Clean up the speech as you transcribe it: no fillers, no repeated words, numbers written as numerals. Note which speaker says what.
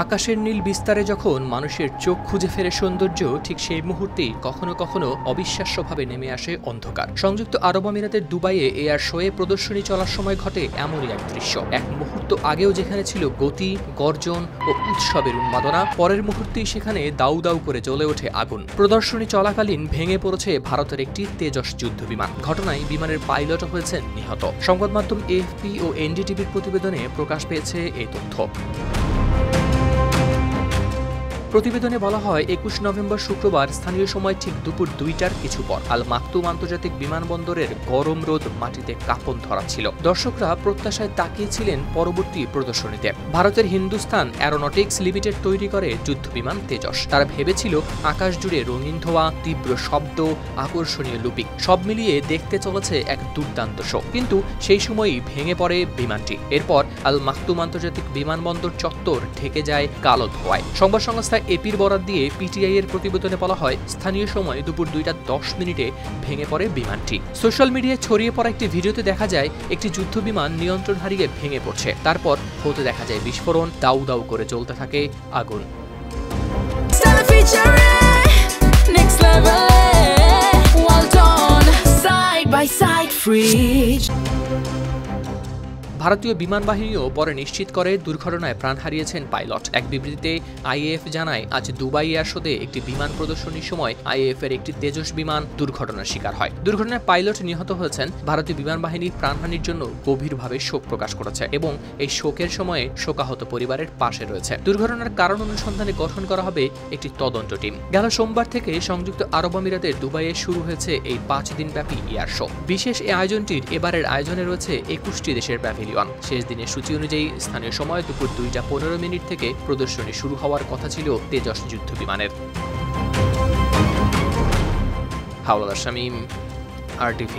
Speaker 1: আকাশের নীল বিস্তারে যখন মানুষের চোখ খুঁজে ফেরে সৌন্দর্য, ঠিক সেই মুহূর্তেই কখনো কখনো অবিশ্বাস্যভাবে নেমে আসে অন্ধকার। সংযুক্ত আরব আমিরাতের দুবাইয়ে এয়ার শোয়ে প্রদর্শনী চলার সময় ঘটে এমনই এক দৃশ্য। এক মুহূর্ত আগেও যেখানে ছিল গতি, গর্জন ও উৎসবের উন্মাদনা, পরের মুহূর্তেই সেখানে দাউ দাউ করে জ্বলে ওঠে আগুন। প্রদর্শনী চলাকালীন ভেঙে পড়েছে ভারতের একটি তেজস যুদ্ধ বিমান। ঘটনায় বিমানের পাইলটও হয়েছেন নিহত। সংবাদ মাধ্যম এএফপি ও এনডিটিভির প্রতিবেদনে প্রকাশ পেয়েছে এই তথ্য। প্রতিবেদনে বলা হয়, ২১ নভেম্বর শুক্রবার স্থানীয় সময় ঠিক দুপুর ২টার কিছু পর আল মাকতুম আন্তর্জাতিক বিমানবন্দরের গরম রোদ মাটিতে কাঁপন ধরাচ্ছিল। দর্শকরা প্রত্যাশায় তাকিয়েছিলেন পরবর্তী প্রদর্শনীতে। ভারতের হিন্দুস্তান অ্যারোনটিক্স লিমিটেড তৈরি করে যুদ্ধ বিমান তেজস। তারা ভেবেছিল আকাশ জুড়ে রঙিন ধোঁয়া, তীব্র শব্দ, আকর্ষণীয় লুপিং সব মিলিয়ে দেখতে চলেছে এক দুর্দান্ত শো। কিন্তু সেই সময়ই ভেঙে পড়ে বিমানটি। এরপর আল মাকতুম আন্তর্জাতিক বিমানবন্দর চত্বর ঢেকে যায় কালো ধোঁয়ায়। সংবাদ সংস্থা এপির বরাত দিয়ে পিটিআই এর প্রতিবেদনে বলা হয়, স্থানীয় সময় দুপুর ২টা ১০ ভেঙে পড়ে বিমানটি। সোশ্যাল মিডিয়ায় ছড়িয়ে পড়া একটি ভিডিওতে দেখা যায় একটি যুদ্ধ বিমান নিয়ন্ত্রণ হারিয়ে ভেঙে পড়ছে। তারপর হতে দেখা যায় বিস্ফোরণ, দাউ দাউ করে জ্বলতে থাকে আগুন। ভারতীয় বিমান বাহিনীও পরে নিশ্চিত করে দুর্ঘটনায় প্রাণ হারিয়েছেন পাইলট। এক বিবৃতিতে আইএএফ জানায়, আজ দুবাই এয়ার শোতে একটি বিমান প্রদর্শনীর সময় আইএএফ এর একটি তেজস বিমান দুর্ঘটনার শিকার হয়। দুর্ঘটনায় পাইলট নিহত হয়েছেন। ভারতীয় বিমান বাহিনী প্রাণহানির জন্য গভীরভাবে শোক প্রকাশ করেছে এবং এই শোকের সময়ে শোকাহত পরিবারের পাশে রয়েছে। দুর্ঘটনার কারণ অনুসন্ধানে গঠন করা হবে একটি তদন্ত টিম। গেল সোমবার থেকে সংযুক্ত আরব আমিরাতের দুবাইয়ে শুরু হয়েছে এই ৫ দিনব্যাপী এয়ার শো। বিশেষ এই আয়োজনটির এবারের আয়োজনে রয়েছে ২১টি দেশের প্যাভিলিয়ন। শেষ দিনের সূচি অনুযায়ী স্থানীয় সময় দুপুর ২টা ১৫ থেকে প্রদর্শনী শুরু হওয়ার কথা ছিল তেজস যুদ্ধ বিমানের। হাওলাদার শামীম, RTV।